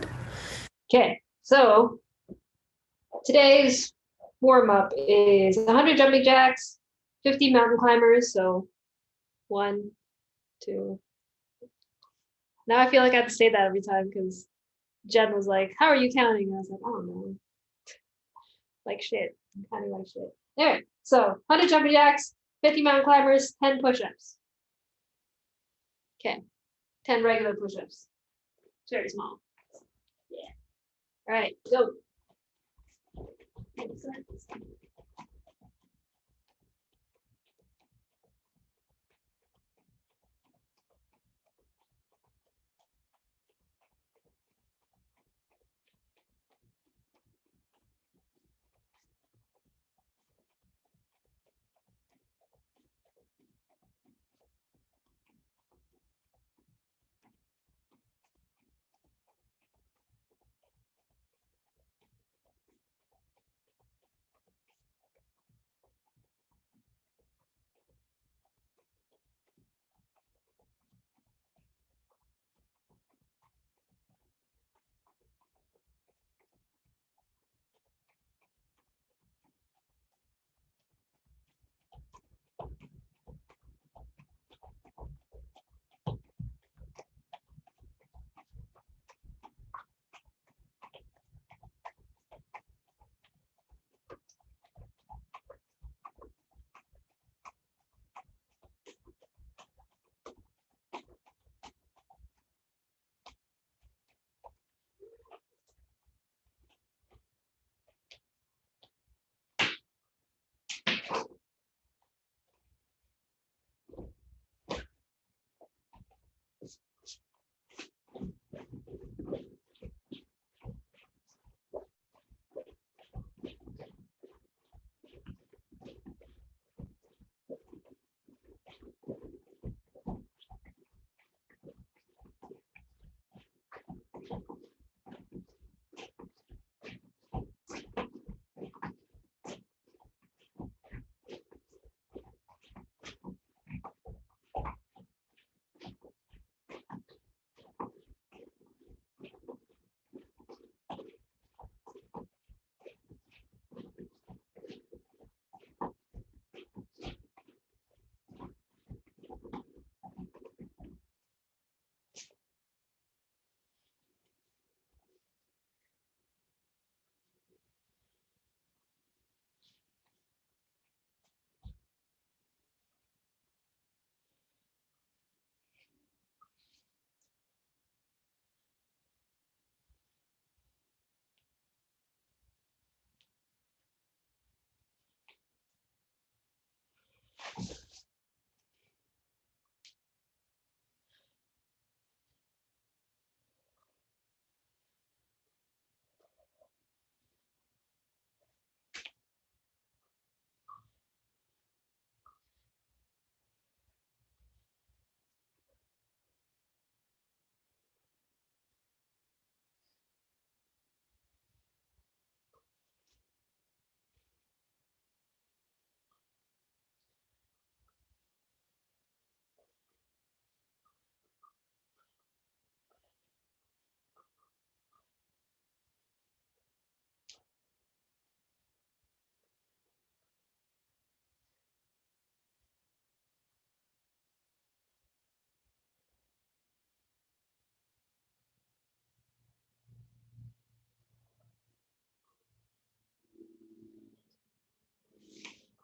hard. Okay, so today's warm-up is 100 jumping jacks, 50 mountain climbers, so 1, 2. Now I feel like I have to say that every time because Jen was like, how are you counting? And I was like, I don't know. Like shit. I'm counting like shit. Anyway, so 100 jumping jacks, 50 mountain climbers, 10 push-ups. Okay, 10 regular push-ups. It's very small. Yeah. All right, go.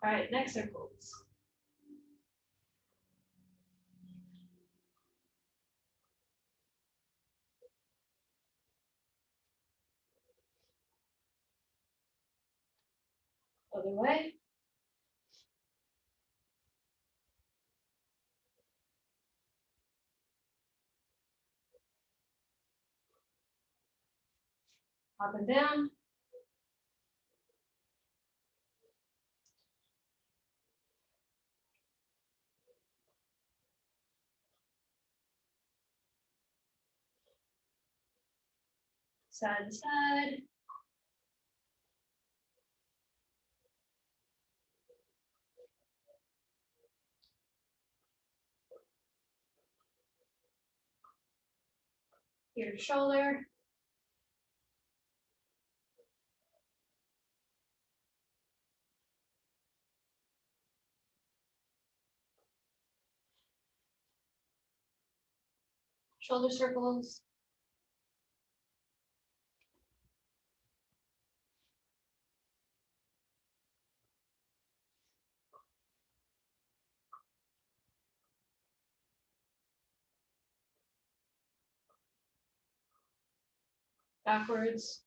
All right, next circles. Other way. Up and down. Side to side. Ear to shoulder. Shoulder circles. Backwards.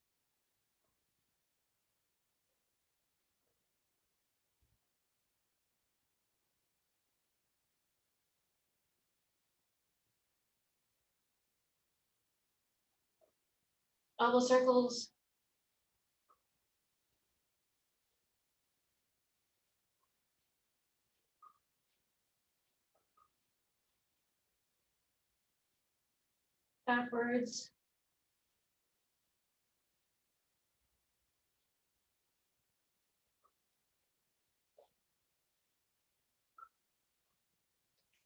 Elbow circles. Backwards.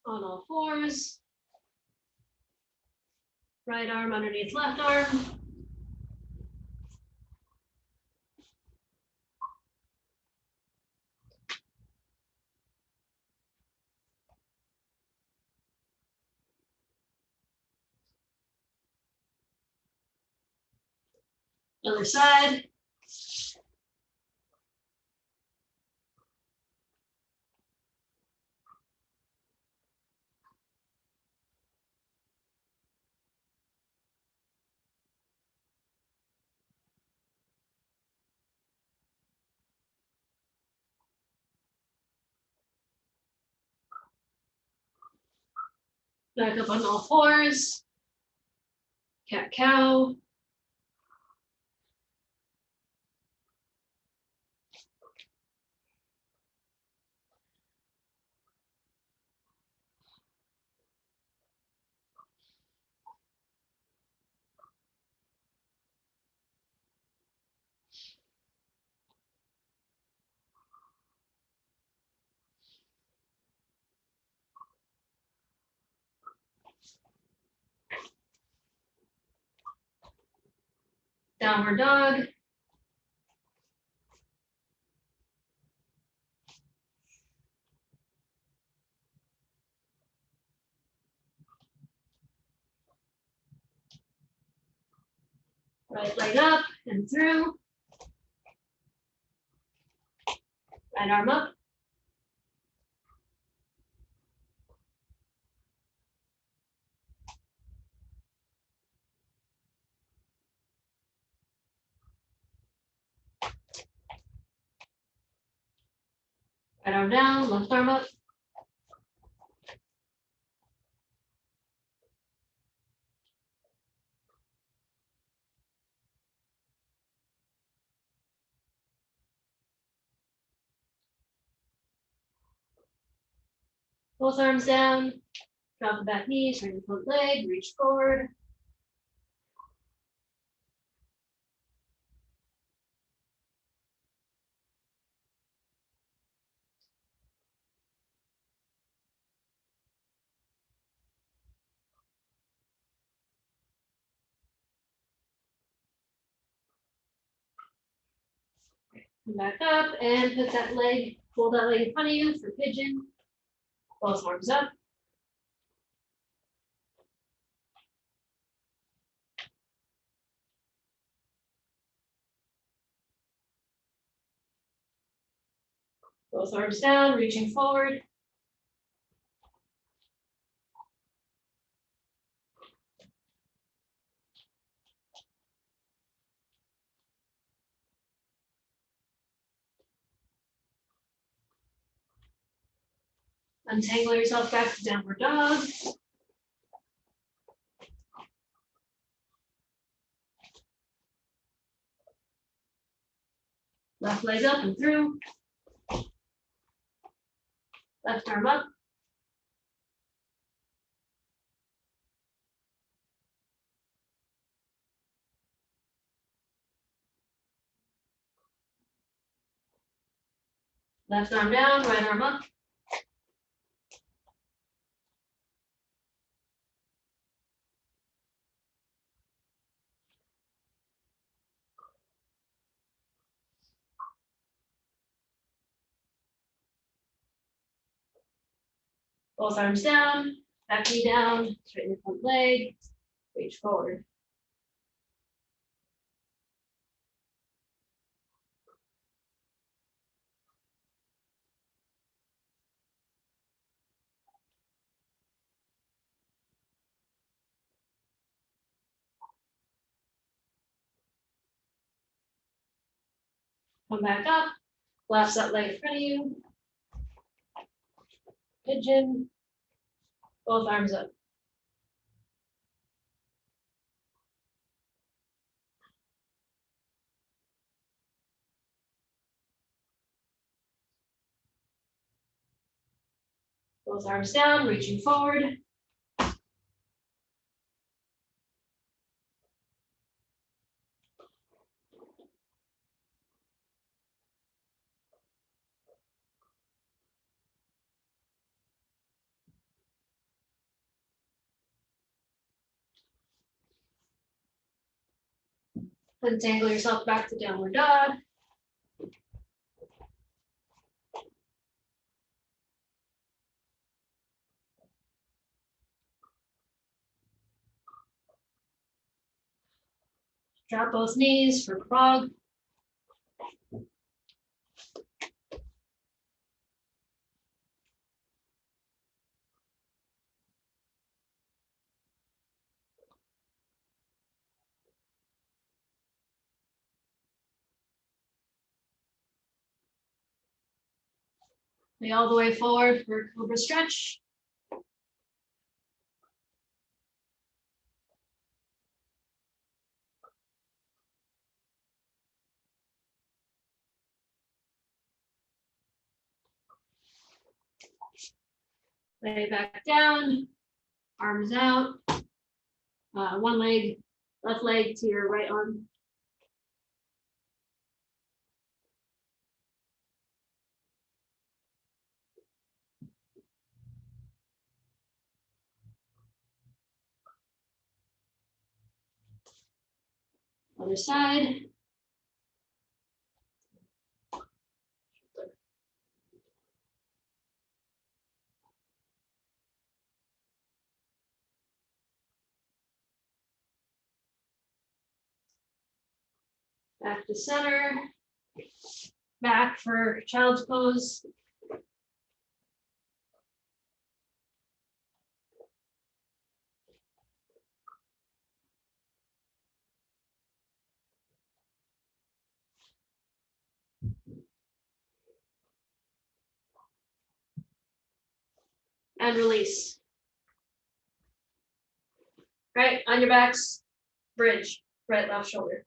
On all fours. Right arm underneath left arm. Other side. Back up on all fours. Cat cow. Downward dog. Right leg up and through. Right arm up. Right arm down, left arm up. Both arms down. Drop the back knee, straighten the front leg, reach forward. Come back up and put that leg, pull that leg in front of you for pigeon. Both arms up. Both arms down, reaching forward. Untangle yourself back to downward dog. Left leg up and through. Left arm up. Left arm down, right arm up. Both arms down, Back knee down, straighten your front leg, reach forward. Come back up, collapse that leg in front of you. Pigeon, both arms up. Both arms down, reaching forward. Untangle yourself back to downward dog. Drop both knees for frog. Lay all the way forward for Cobra stretch. Lay back down, arms out. One leg, left leg to your right arm. Other side. Back to center. Back for child's pose. And release. Right, on your backs, bridge, right, left shoulder.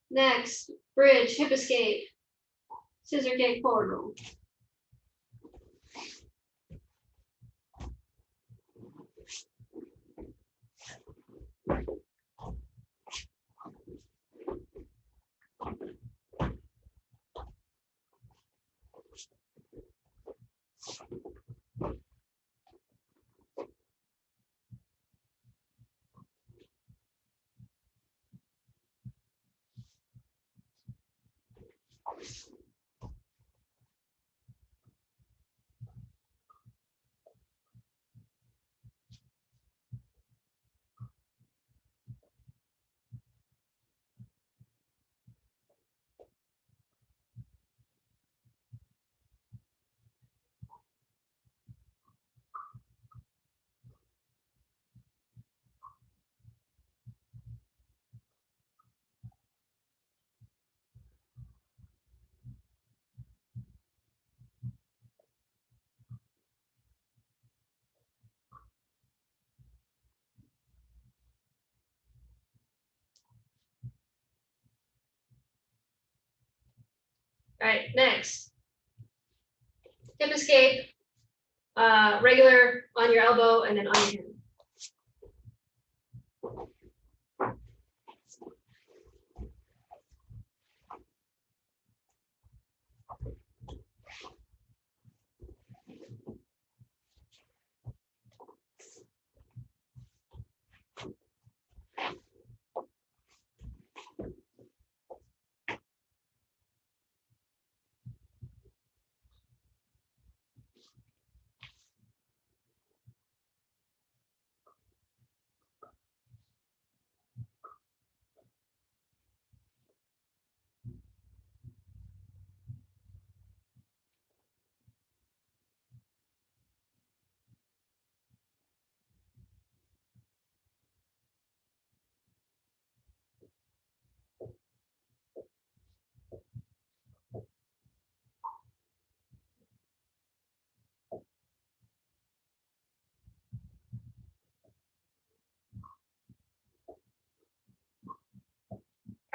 Next, bridge, hip escape, scissor kick, forward roll. All right, next. Hip escape, regular on your elbow and then on your hand.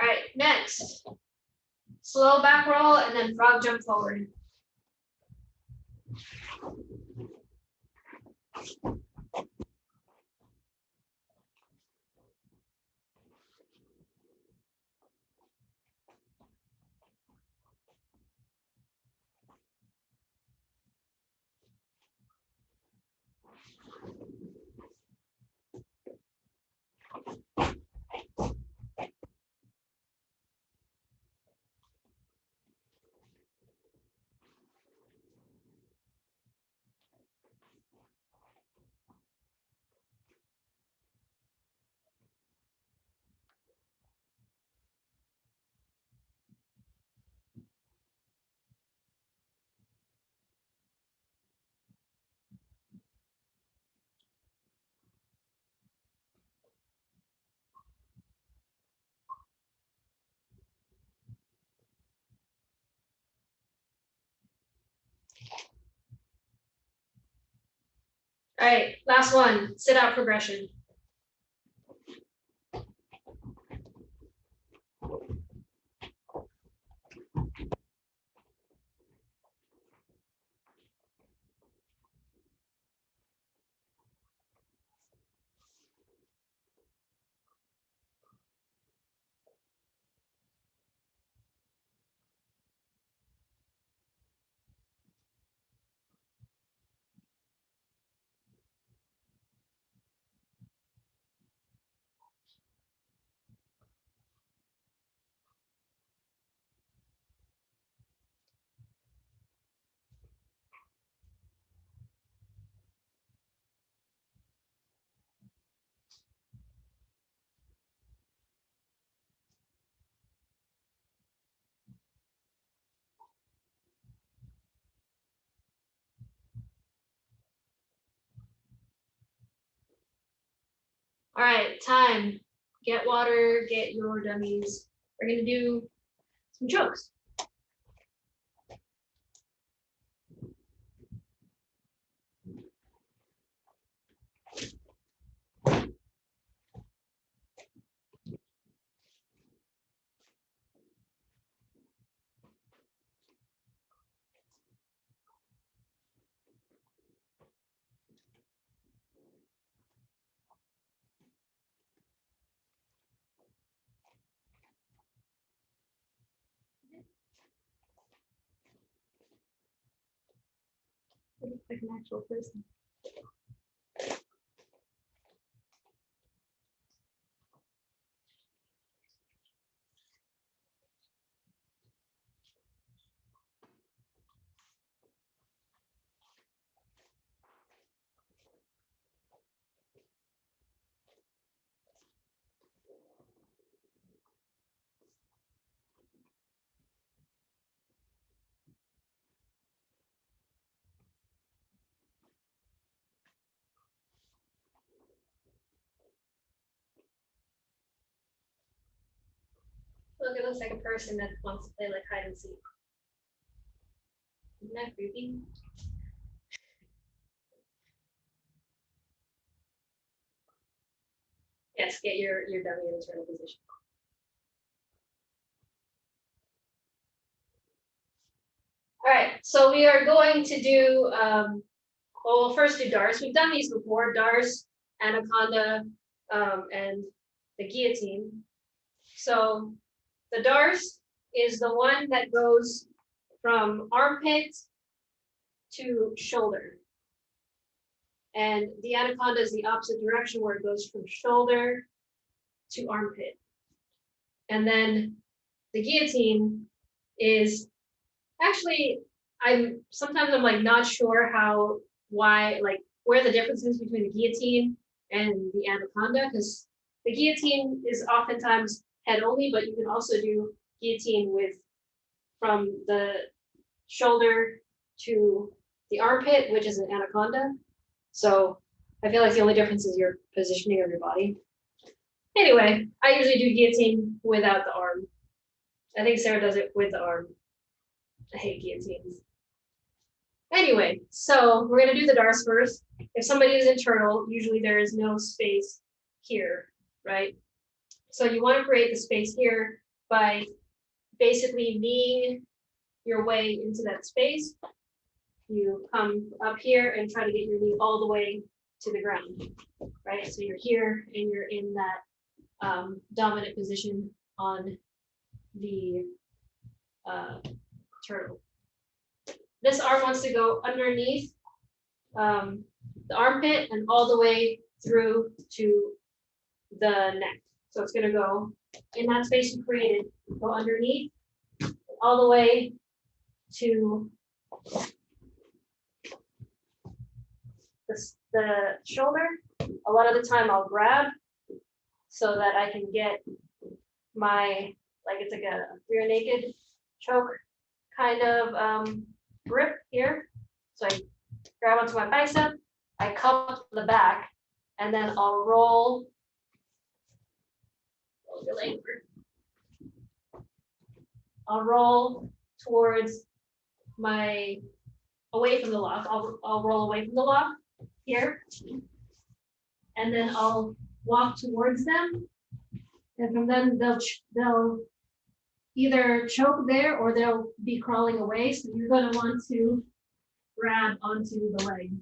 All right, next. Slow back roll and then frog jump forward. All right, last one, sit out progression. All right, time. Get water, get your dummies. We're gonna do some chokes. Like an actual person. Look, it looks like a person that wants to play like hide and seek. Isn't that creepy? Yes, get your dummy in the turtle position. All right, so we are going to do, well, we'll first do Dars. We've done these before, Dars, Anaconda, and the guillotine. So the Dars is the one that goes from armpit to shoulder. And the Anaconda is the opposite direction where it goes from shoulder to armpit. And then the guillotine is actually, sometimes I'm like not sure why, like where the difference is between the guillotine and the Anaconda, because the guillotine is oftentimes head only, but you can also do guillotine with from the shoulder to the armpit, which is an Anaconda. So I feel like the only difference is your positioning of your body. Anyway, I usually do guillotine without the arm. I think Sarah does it with the arm. I hate guillotines. Anyway, so we're gonna do the Dars first. If somebody is internal, usually there is no space here, right? So you want to create the space here by basically kneeing your way into that space. You come up here and try to get your knee all the way to the ground, right? So you're here and you're in that dominant position on the turtle. This arm wants to go underneath the armpit and all the way through to the neck. So it's going to go in that space you created, go underneath, all the way to the shoulder. A lot of the time I'll grab so that I can get my, like it's like a rear naked choke kind of grip here. So I grab onto my bicep, I cup the back, and then I'll roll your leg. I'll roll towards my, away from the lock. I'll roll away from the lock here. And then I'll walk towards them. And from then they'll either choke there or they'll be crawling away. So you're going to want to grab onto the leg,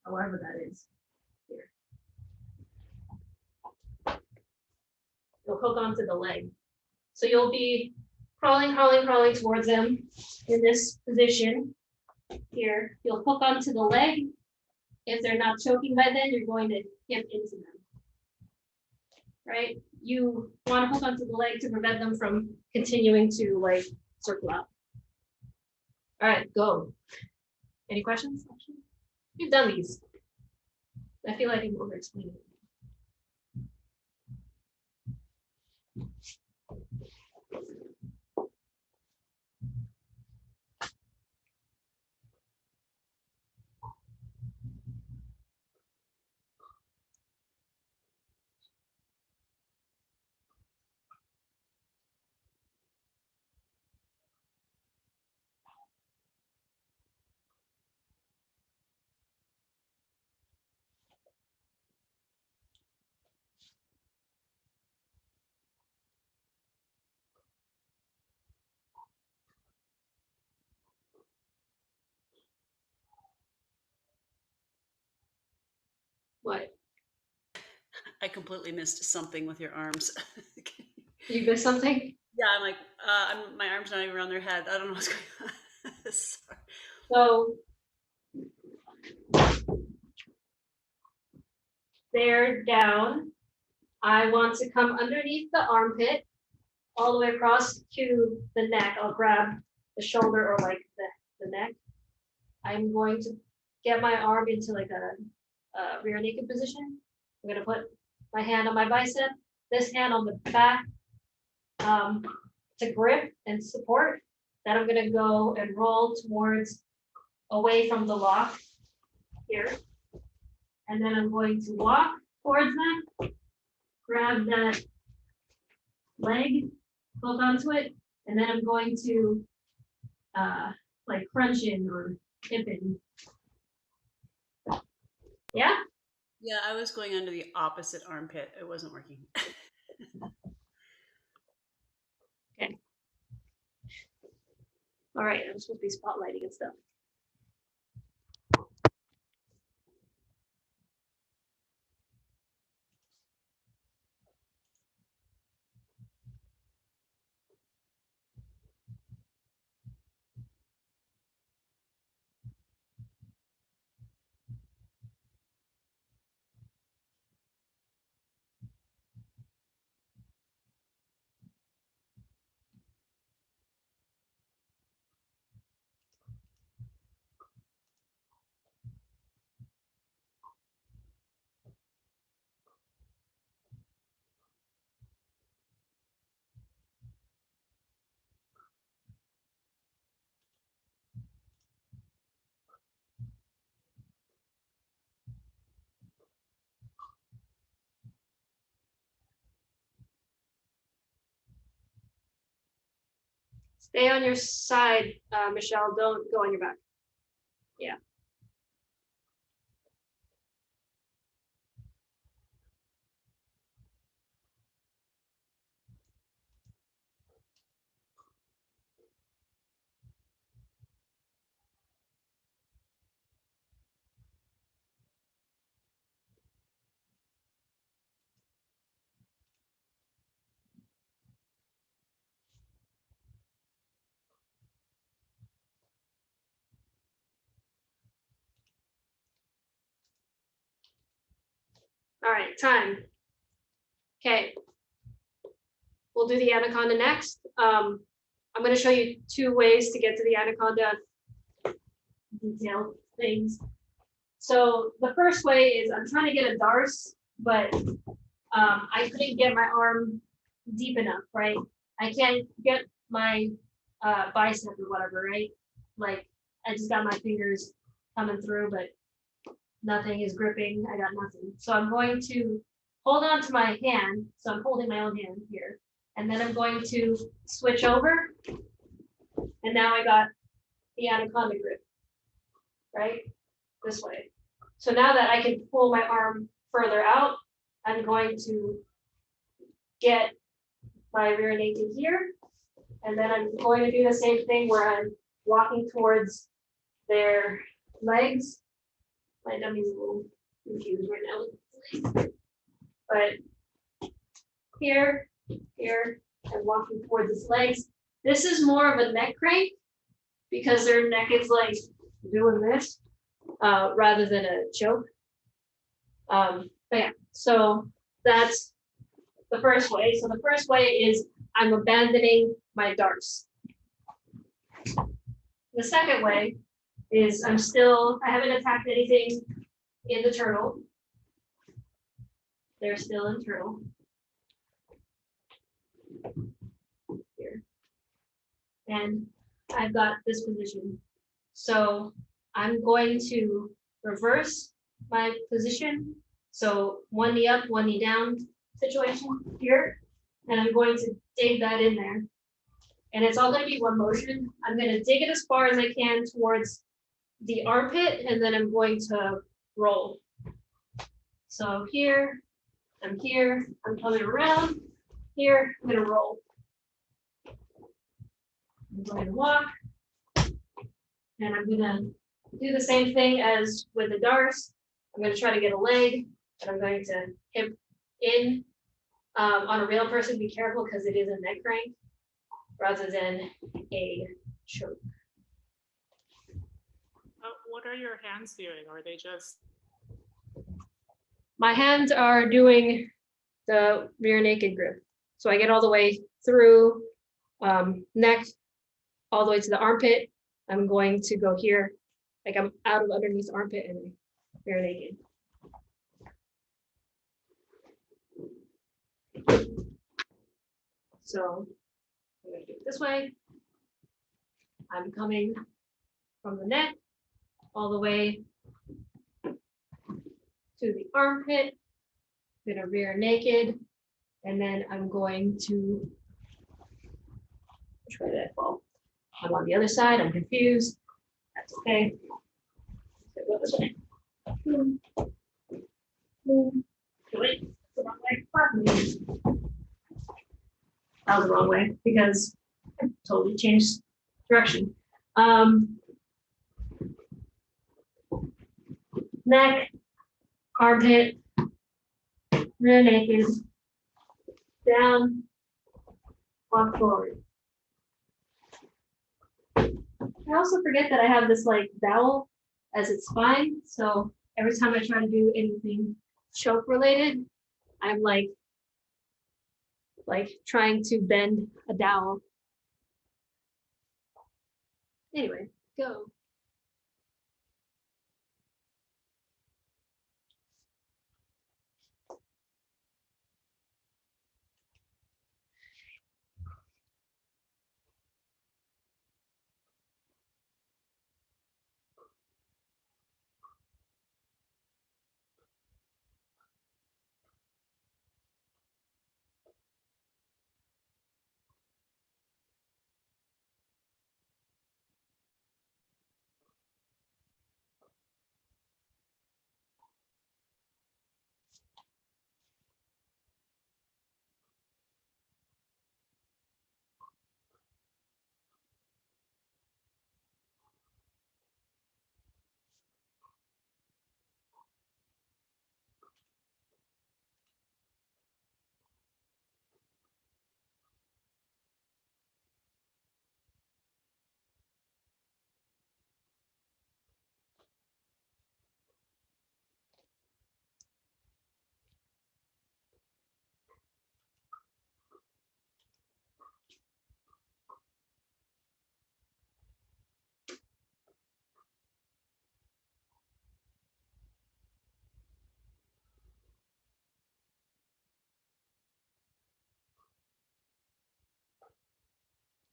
however that is. Here. You'll hook onto the leg. So you'll be crawling towards them in this position here. You'll hook onto the leg. If they're not choking by then, you're going to hip into them. Right? You want to hook onto the leg to prevent them from continuing to like circle out. All right, go. Any questions? We've done these. I feel like I'm over explaining. What? I completely missed something with your arms. You missed something? Yeah, I'm like, my arm's not even around their head. I don't know what's going on. Sorry. So they're down. I want to come underneath the armpit, all the way across to the neck. I'll grab the shoulder or like the neck. I'm going to get my arm into like a rear naked position. I'm going to put my hand on my bicep, this hand on the back to grip and support. Then I'm going to go and roll towards away from the lock here. And then I'm going to walk towards them, grab that leg, hook onto it, and then I'm going to like crunch in or hip in. Yeah? Yeah, I was going under the opposite armpit. It wasn't working. Okay. All right, I'm supposed to be spotlighting and stuff. Stay on your side, Michelle. Don't go on your back. Yeah. All right, time. Okay. We'll do the anaconda next. I'm going to show you 2 ways to get to the anaconda detailed things. So the first way is I'm trying to get a darce, but I couldn't get my arm deep enough, right? I can't get my bicep or whatever, right? Like I just got my fingers coming through, but nothing is gripping. I got nothing. So I'm going to hold on to my hand. So I'm holding my own hand here. And then I'm going to switch over. And now I got the anaconda grip, right? This way. So now that I can pull my arm further out, I'm going to get my rear naked here. And then I'm going to do the same thing where I'm walking towards their legs. My dummy's a little confused right now. But here, I'm walking towards his legs. This is more of a neck crank because their neck is like doing this rather than a choke. But yeah, so that's the first way. So the first way is I'm abandoning my darts. The second way is I haven't attacked anything in the turtle. They're still in turtle. Here. And I've got this position. So I'm going to reverse my position. So 1 knee up, 1 knee down situation here. And I'm going to dig that in there. And it's all going to be one motion. I'm going to dig it as far as I can towards the armpit, and then I'm going to roll. So here, I'm coming around. Here, I'm going to roll. I'm going to walk. And I'm going to do the same thing as with the darce. I'm going to try to get a leg, and I'm going to hip in. On a real person, be careful because it is a neck crank rather than a choke. What are your hands doing? Are they just? My hands are doing the rear naked grip. So I get all the way through neck, all the way to the armpit. I'm going to go here, like I'm out of underneath the armpit and rear naked. So I'm going to do it this way. I'm coming from the neck all the way to the armpit. I'm going to rear naked, and then I'm going to, which way did I fall? I'm on the other side. I'm confused. That's okay. So go this way. Wait, the wrong way. That was the wrong way because I totally changed direction. Neck, armpit, rear naked, down, walk forward. I also forget that I have this like dowel as its spine, so every time I try to do anything choke related, I'm like trying to bend a dowel. Anyway, go.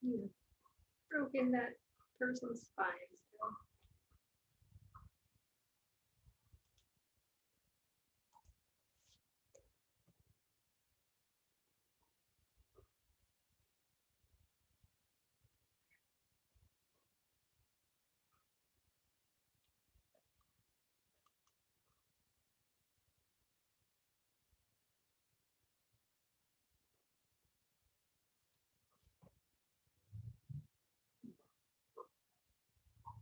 You broken that person's spine.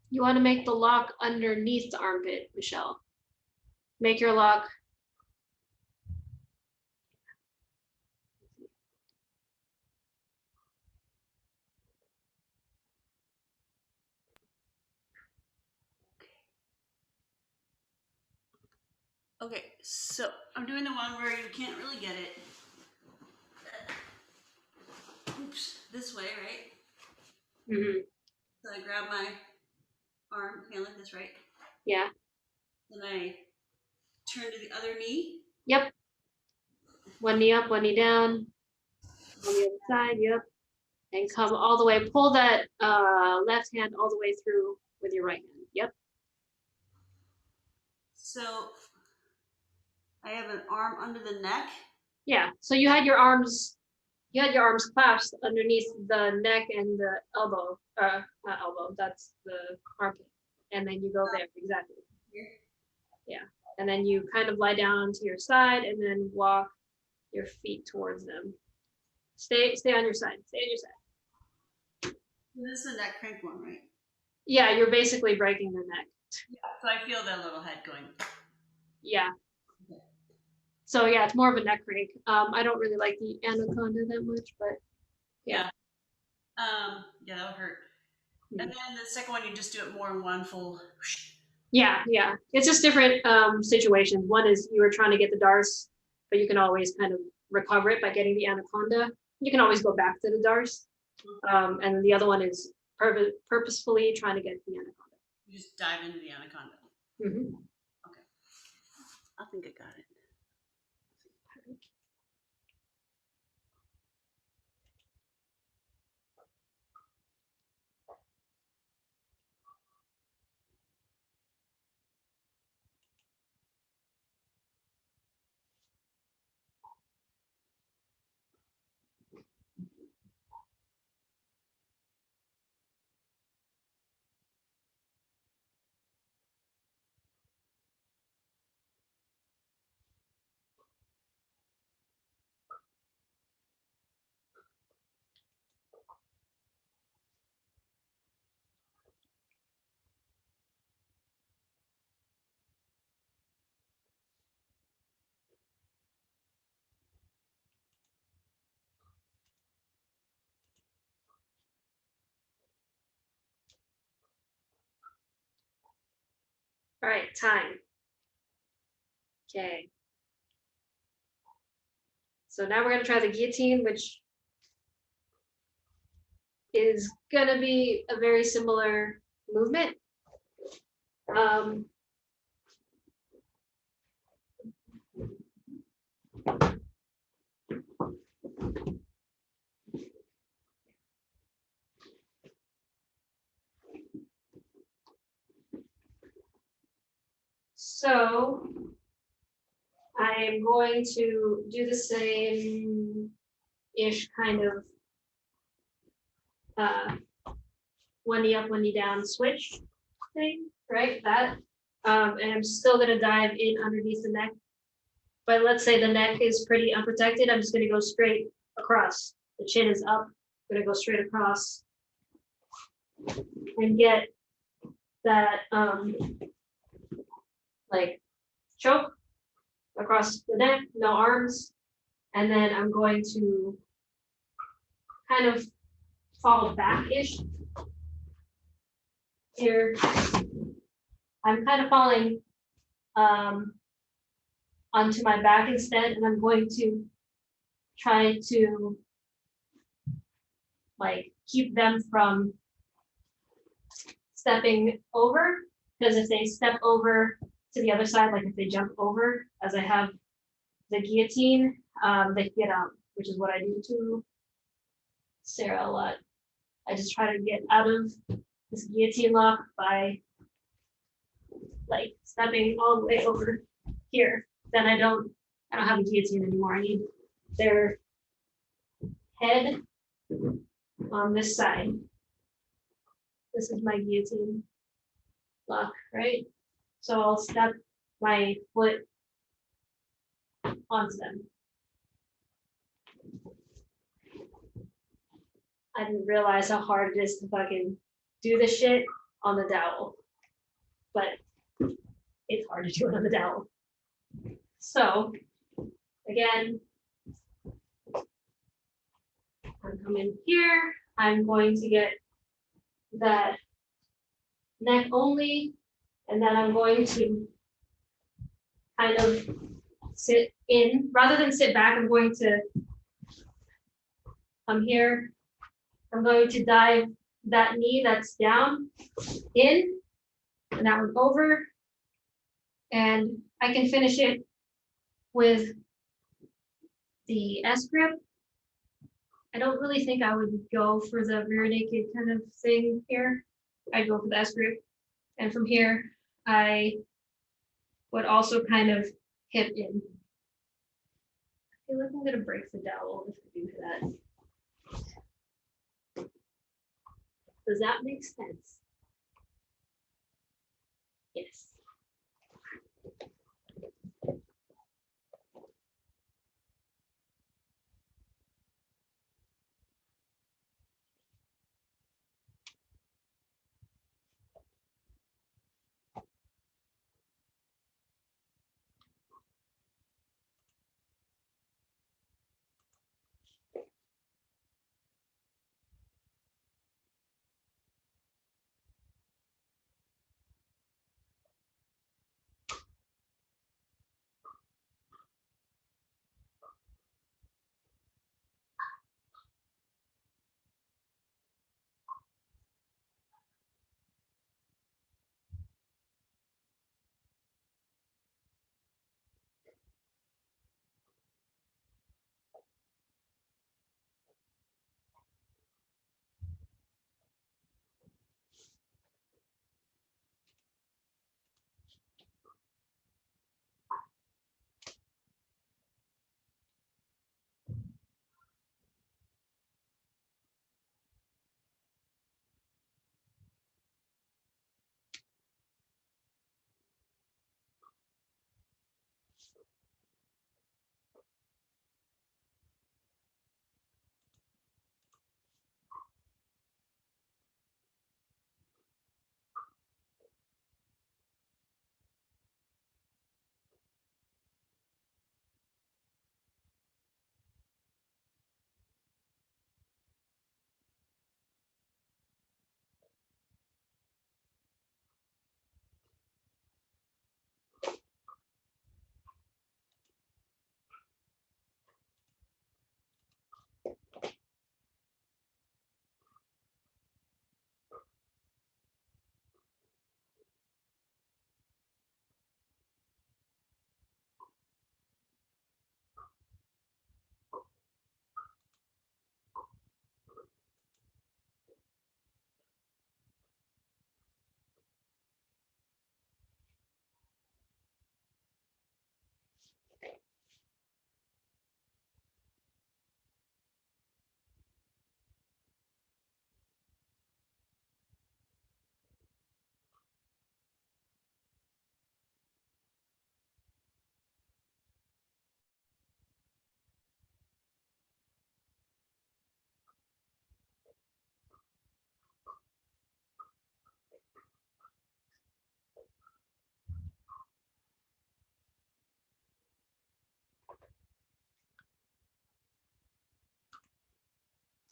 You want to make the lock underneath the armpit, Michelle. Make your lock. Okay, so I'm doing the one where you can't really get it. Oops, this way, right? Mm-hmm. So I grab my arm, hand like this, right? Yeah. Then I turn to the other knee. Yep. One knee up, one knee down. On the other side, yep. And come all the way. Pull that left hand all the way through with your right hand. Yep. So I have an arm under the neck. Yeah. So you had your arms clasped underneath the neck and the elbow. Not elbow, that's the armpit. And then you go there, exactly. Here. Yeah. And then you kind of lie down to your side and then walk your feet towards them. Stay on your side. Stay on your side. This is the neck crank one, right? Yeah, you're basically breaking the neck. Yeah. So I feel that little head going. Yeah. Okay. So yeah, it's more of a neck crank. I don't really like the anaconda that much, but yeah. Yeah, that would hurt. And then the second one, you just do it more in one full. Yeah. It's just different situations. One is you were trying to get the darce, but you can always kind of recover it by getting the anaconda. You can always go back to the darce. And then the other one is purposefully trying to get the anaconda. You just dive into the anaconda. Mm-hmm. Okay. I think I got it. All right, time. Okay. So now we're gonna try the guillotine, which is gonna be a very similar movement. So I am going to do the same-ish kind of one knee up, one knee down switch thing, right? That. And I'm still gonna dive in underneath the neck. But let's say the neck is pretty unprotected. I'm just gonna go straight across. The chin is up. I'm gonna go straight across and get that like choke across the neck, no arms. And then I'm going to kind of fall back-ish here. I'm kind of falling onto my back instead, and I'm going to try to like keep them from stepping over, because if they step over to the other side, like if they jump over, as I have the guillotine, they get out, which is what I do to Sarah a lot. I just try to get out of this guillotine lock by like stepping all the way over here. Then I don't have a guillotine anymore. I need their head on this side. This is my guillotine lock, right? So I'll step my foot onto them. I didn't realize how hard it is to fucking do this shit on the dowel, but it's hard to do it on the dowel. So again, I'm coming here. I'm going to get that neck only, and then I'm going to kind of sit in. Rather than sit back, I'm going to come here. I'm going to dive that knee that's down in, and that one over. And I can finish it with the S grip. I don't really think I would go for the rear naked kind of thing here. I'd go for the S grip. And from here, I would also kind of hip in. I feel like I'm gonna break the dowel if I do that. Does that make sense? Yes.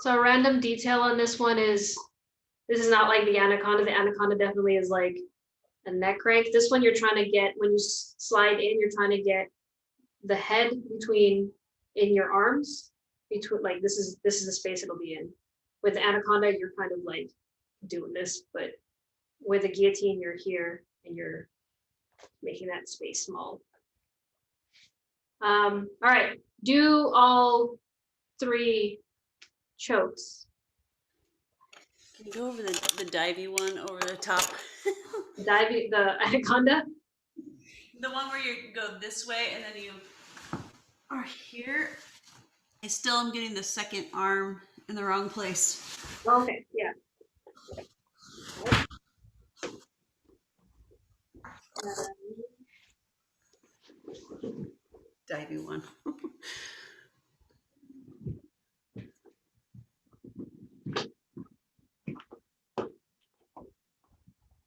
So a random detail on this one is, this is not like the Anaconda. The Anaconda definitely is like a neck crank. This one you're trying to get, when you slide in, you're trying to get the head between, in your arms, between, like this is the space it'll be in. With the Anaconda, you're kind of like doing this, but with a guillotine, you're here and you're making that space small. All right, do all 3 chokes. Can you go over the divey one over the top? The Anaconda. The one where you go this way and then you are here. I still am getting the second arm in the wrong place. Okay, yeah. Divey one.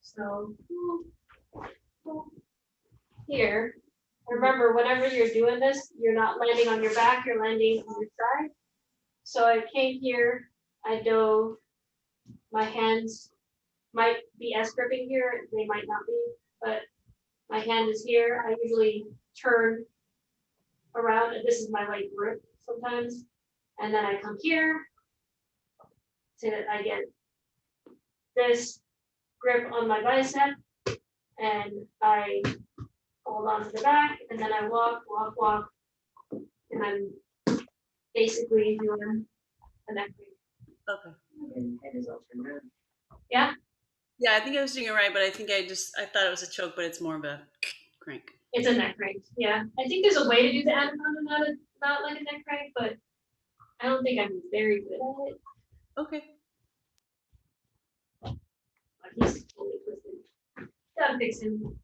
So here, remember, whenever you're doing this, you're not landing on your back, you're landing on your side. So I came here, I dove, my hands might be S gripping here, they might not be, but my hand is here. I usually turn around, and this is my like grip sometimes. And then I come here, so that I get this grip on my bicep, and I hold on to the back, and then I walk, and I'm basically doing a neck break. Okay. Yeah, Yeah, I think I was doing it right, but I think I thought it was a choke, but it's more of a crank. it's a neck crank. Yeah, I think there's a way to do the Anaconda, not like a neck crank, but I don't think I'm very good at it. Okay. But he's totally twisted. Gotta fix him.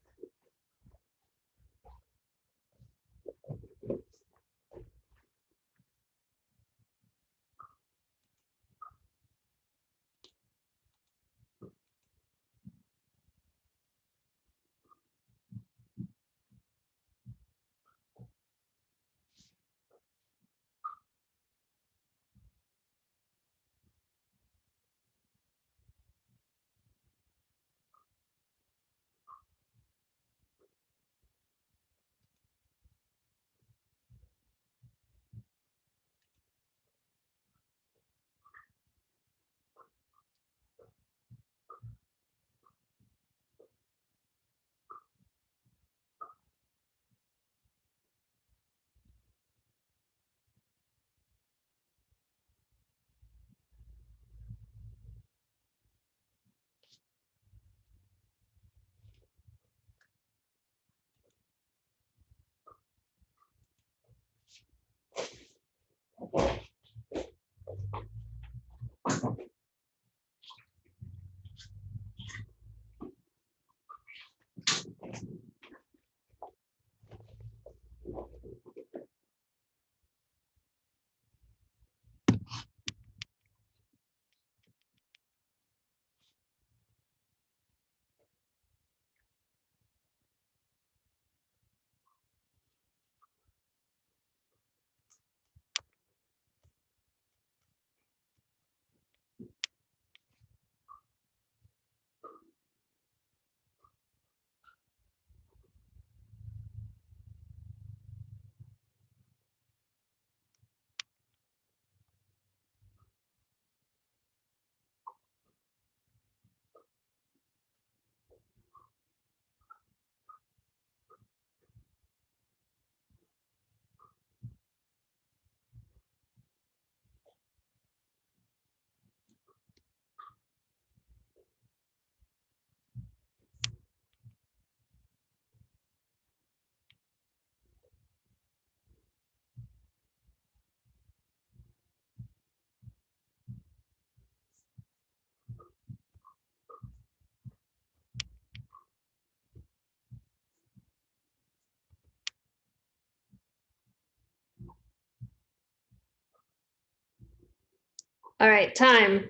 All right, time.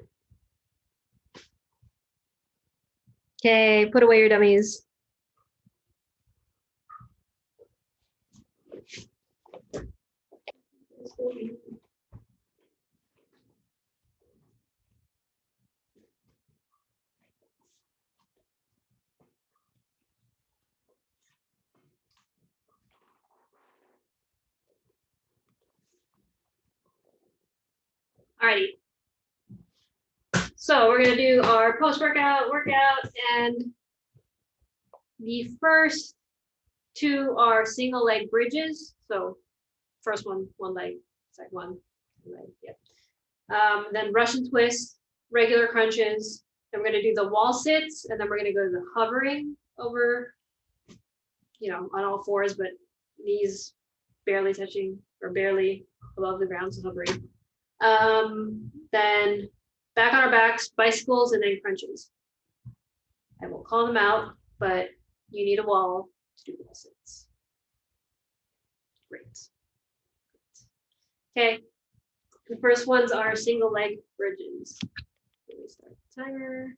Okay, put away your dummies. Alrighty. So we're gonna do our post-workout and the first two are single leg bridges. So first one leg, second one leg, yep. Then Russian twist, regular crunches. Then we're gonna do the wall sits, and then we're gonna go to the hovering over, on all fours, but knees barely touching or barely above the ground, so hovering. Then back on our backs, bicycles, and then crunches. I won't call them out, but you need a wall to do wall sits. Great. Okay, the first ones are single leg bridges. Let me start the timer.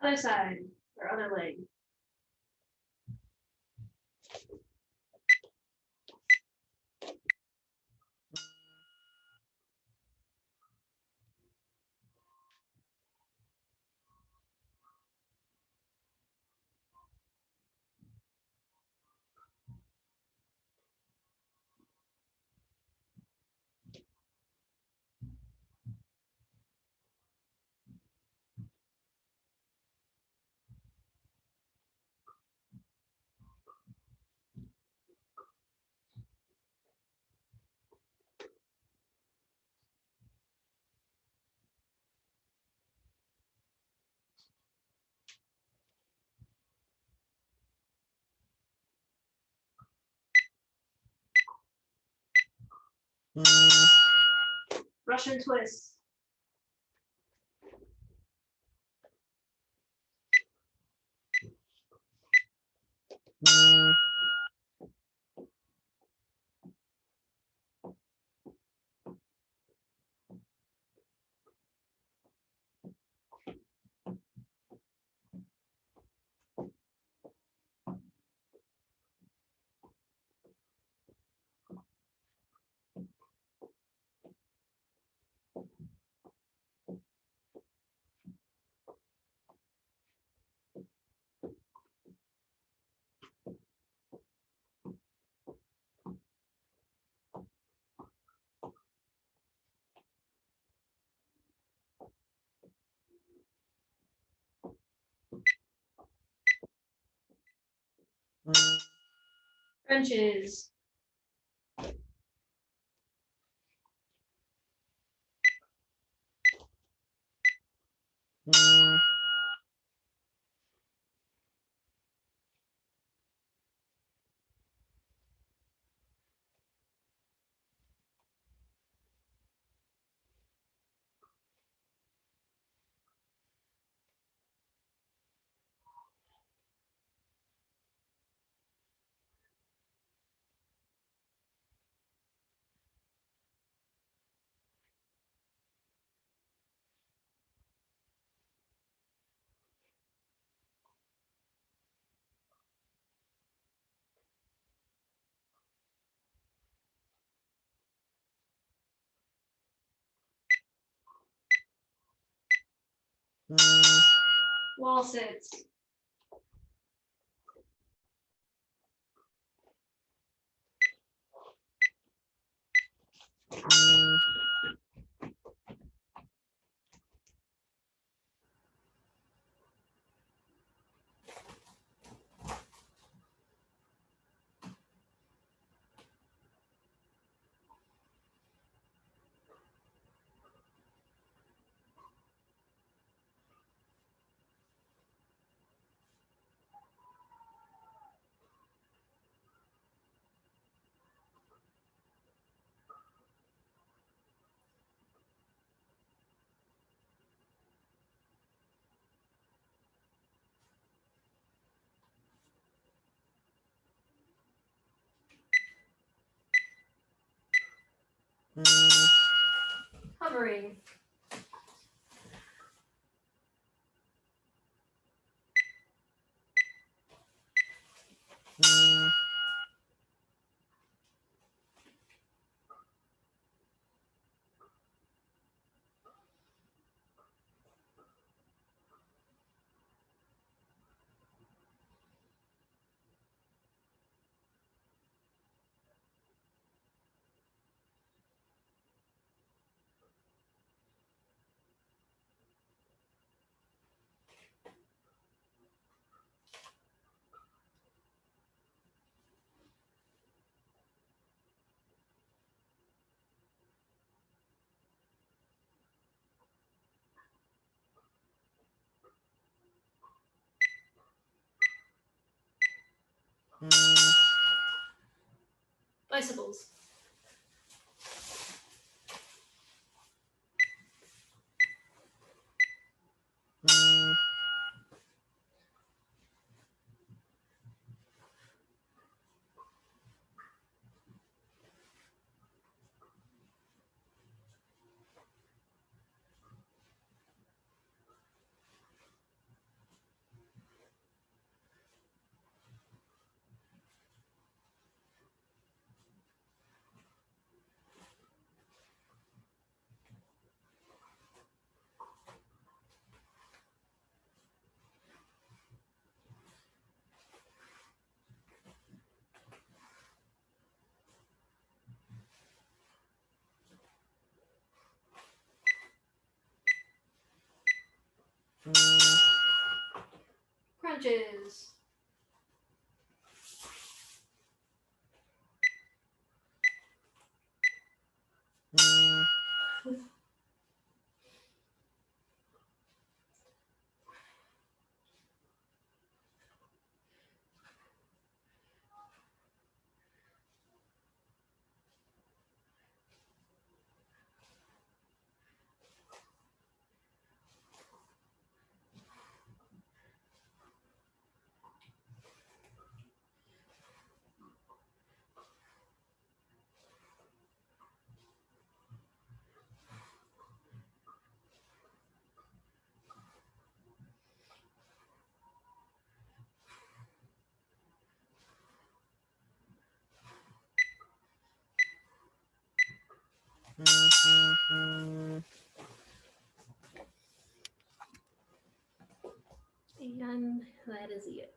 Other side or other leg. Russian twist. Crunches. Wall sits. Hovering. Bicycles. Crunches. And that is it.